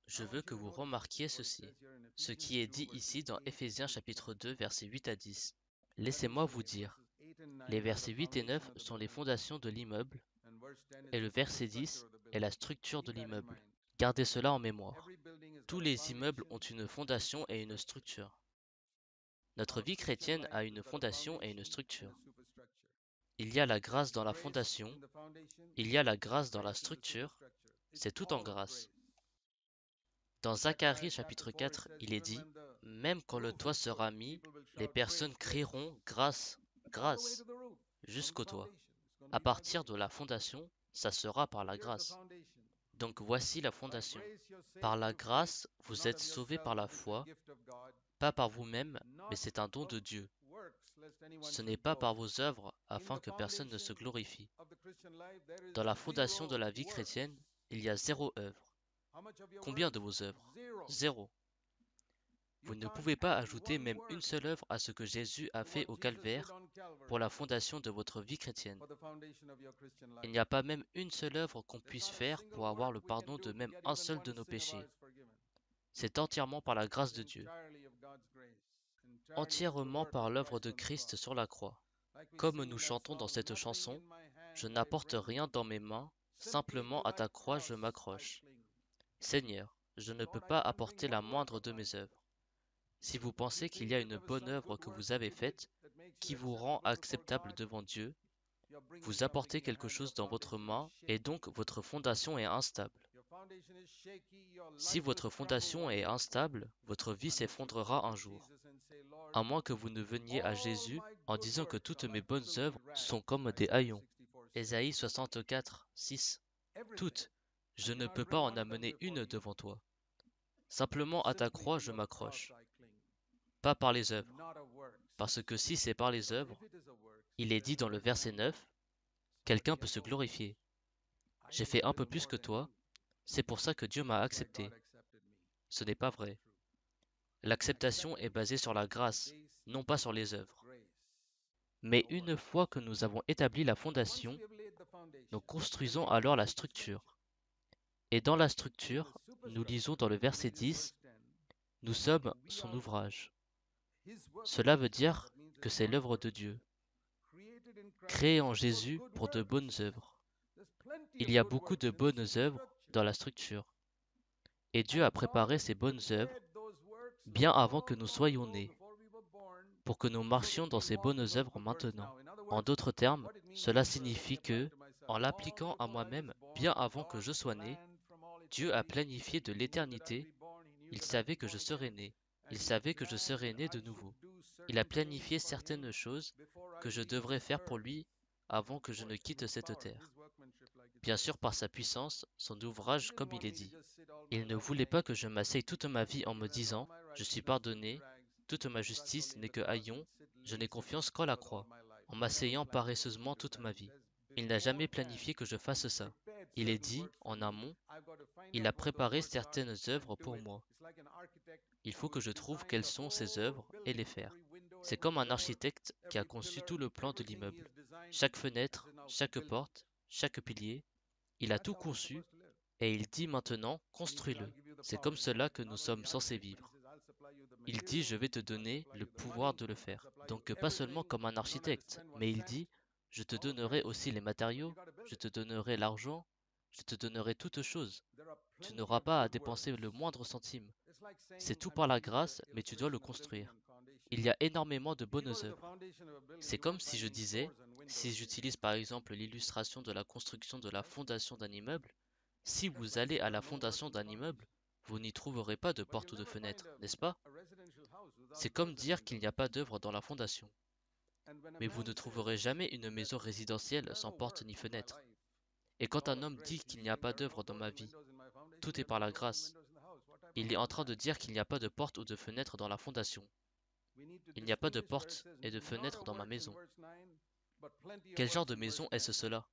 Je veux que vous remarquiez ceci, ce qui est dit ici dans Éphésiens chapitre 2 versets 8 à 10. Laissez-moi vous dire, les versets 8 et 9 sont les fondations de l'immeuble, et le verset 10 est la structure de l'immeuble. Gardez cela en mémoire. Tous les immeubles ont une fondation et une structure. Notre vie chrétienne a une fondation et une structure. Il y a la grâce dans la fondation, il y a la grâce dans la structure, c'est tout en grâce. Dans Zacharie chapitre 4, il est dit, même quand le toit sera mis, les personnes crieront grâce, grâce, jusqu'au toit. À partir de la fondation, ça sera par la grâce. Donc voici la fondation. Par la grâce, vous êtes sauvés par la foi, pas par vous-même, mais c'est un don de Dieu. Ce n'est pas par vos œuvres afin que personne ne se glorifie. Dans la fondation de la vie chrétienne, il y a zéro œuvre. Combien de vos œuvres? Zéro. Vous ne pouvez pas ajouter même une seule œuvre à ce que Jésus a fait au calvaire pour la fondation de votre vie chrétienne. Il n'y a pas même une seule œuvre qu'on puisse faire pour avoir le pardon de même un seul de nos péchés. C'est entièrement par la grâce de Dieu, entièrement par l'œuvre de Christ sur la croix. Comme nous chantons dans cette chanson, je n'apporte rien dans mes mains, simplement à ta croix je m'accroche. Seigneur, je ne peux pas apporter la moindre de mes œuvres. Si vous pensez qu'il y a une bonne œuvre que vous avez faite, qui vous rend acceptable devant Dieu, vous apportez quelque chose dans votre main et donc votre fondation est instable. Si votre fondation est instable, votre vie s'effondrera un jour, à moins que vous ne veniez à Jésus en disant que toutes mes bonnes œuvres sont comme des haillons. Ésaïe 64, 6. Toutes. Je ne peux pas en amener une devant toi. Simplement à ta croix je m'accroche, pas par les œuvres. Parce que si c'est par les œuvres, il est dit dans le verset 9, quelqu'un peut se glorifier. J'ai fait un peu plus que toi, c'est pour ça que Dieu m'a accepté. Ce n'est pas vrai. L'acceptation est basée sur la grâce, non pas sur les œuvres. Mais une fois que nous avons établi la fondation, nous construisons alors la structure. Et dans la structure, nous lisons dans le verset 10, nous sommes son ouvrage. Cela veut dire que c'est l'œuvre de Dieu, créée en Jésus pour de bonnes œuvres. Il y a beaucoup de bonnes œuvres dans la structure. Et Dieu a préparé ces bonnes œuvres bien avant que nous soyons nés, pour que nous marchions dans ces bonnes œuvres maintenant. En d'autres termes, cela signifie que, en l'appliquant à moi-même bien avant que je sois né, Dieu a planifié de l'éternité, il savait que je serais né, il savait que je serais né de nouveau. Il a planifié certaines choses que je devrais faire pour lui avant que je ne quitte cette terre. Bien sûr par sa puissance, son ouvrage comme il est dit. Il ne voulait pas que je m'asseye toute ma vie en me disant, je suis pardonné, toute ma justice n'est que haillons, je n'ai confiance qu'en la croix, en m'asseyant paresseusement toute ma vie. Il n'a jamais planifié que je fasse ça. Il est dit, en amont, il a préparé certaines œuvres pour moi. Il faut que je trouve quelles sont ces œuvres et les faire. C'est comme un architecte qui a conçu tout le plan de l'immeuble. Chaque fenêtre, chaque porte, chaque pilier, il a tout conçu et il dit maintenant, construis-le. C'est comme cela que nous sommes censés vivre. Il dit, je vais te donner le pouvoir de le faire. Donc pas seulement comme un architecte, mais il dit, je te donnerai aussi les matériaux, je te donnerai l'argent, je te donnerai toutes choses. Tu n'auras pas à dépenser le moindre centime. C'est tout par la grâce, mais tu dois le construire. Il y a énormément de bonnes œuvres. C'est comme si je disais, si j'utilise par exemple l'illustration de la construction de la fondation d'un immeuble, si vous allez à la fondation d'un immeuble, vous n'y trouverez pas de porte ou de fenêtre, n'est-ce pas? C'est comme dire qu'il n'y a pas d'œuvre dans la fondation. Mais vous ne trouverez jamais une maison résidentielle sans porte ni fenêtre. Et quand un homme dit qu'il n'y a pas d'œuvre dans ma vie, tout est par la grâce, il est en train de dire qu'il n'y a pas de porte ou de fenêtre dans la fondation. Il n'y a pas de porte et de fenêtre dans ma maison. Quel genre de maison est-ce cela?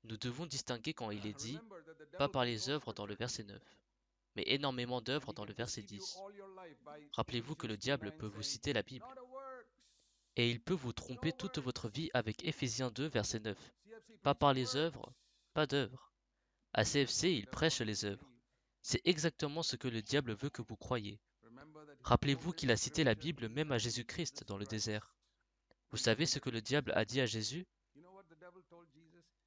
Nous devons distinguer quand il est dit, pas par les œuvres dans le verset 9, mais énormément d'œuvres dans le verset 10. Rappelez-vous que le diable peut vous citer la Bible, et il peut vous tromper toute votre vie avec Éphésiens 2, verset 9. Pas par les œuvres, pas d'œuvres. À CFC, il prêche les œuvres. C'est exactement ce que le diable veut que vous croyiez. Rappelez-vous qu'il a cité la Bible même à Jésus-Christ dans le désert. Vous savez ce que le diable a dit à Jésus?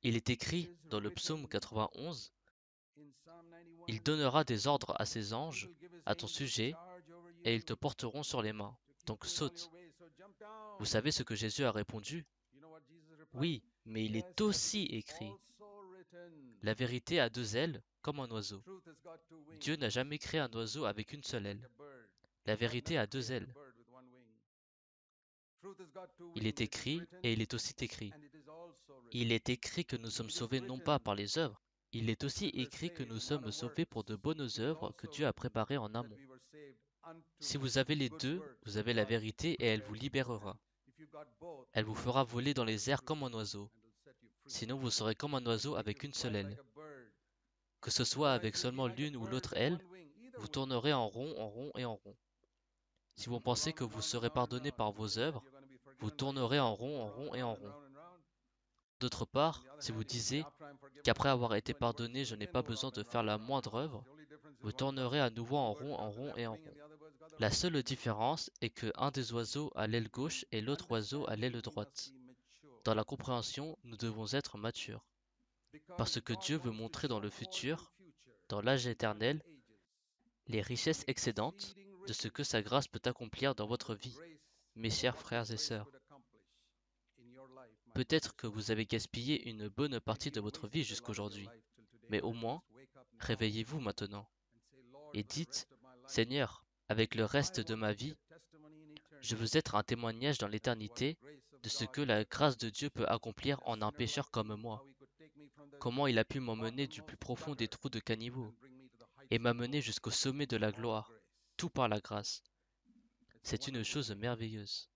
Il est écrit dans le psaume 91, il donnera des ordres à ses anges à ton sujet et ils te porteront sur les mains. Donc saute. Vous savez ce que Jésus a répondu? Oui, mais il est aussi écrit. La vérité a deux ailes, comme un oiseau. Dieu n'a jamais créé un oiseau avec une seule aile. La vérité a deux ailes. Il est écrit et il est aussi écrit. Il est écrit que nous sommes sauvés non pas par les œuvres, il est aussi écrit que nous sommes sauvés pour de bonnes œuvres que Dieu a préparées en amont. Si vous avez les deux, vous avez la vérité et elle vous libérera. Elle vous fera voler dans les airs comme un oiseau. Sinon, vous serez comme un oiseau avec une seule aile. Que ce soit avec seulement l'une ou l'autre aile, vous tournerez en rond et en rond. Si vous pensez que vous serez pardonné par vos œuvres, vous tournerez en rond et en rond. D'autre part, si vous disiez qu'après avoir été pardonné, je n'ai pas besoin de faire la moindre œuvre, vous tournerez à nouveau en rond et en rond. La seule différence est que un des oiseaux a l'aile gauche et l'autre oiseau a l'aile droite. Dans la compréhension, nous devons être matures, parce que Dieu veut montrer dans le futur, dans l'âge éternel, les richesses excédentes de ce que sa grâce peut accomplir dans votre vie, mes chers frères et sœurs. Peut-être que vous avez gaspillé une bonne partie de votre vie jusqu'aujourd'hui, mais au moins, réveillez-vous maintenant et dites, Seigneur, avec le reste de ma vie, je veux être un témoignage dans l'éternité de ce que la grâce de Dieu peut accomplir en un pécheur comme moi. Comment il a pu m'emmener du plus profond des trous de caniveau et m'amener jusqu'au sommet de la gloire, tout par la grâce. C'est une chose merveilleuse.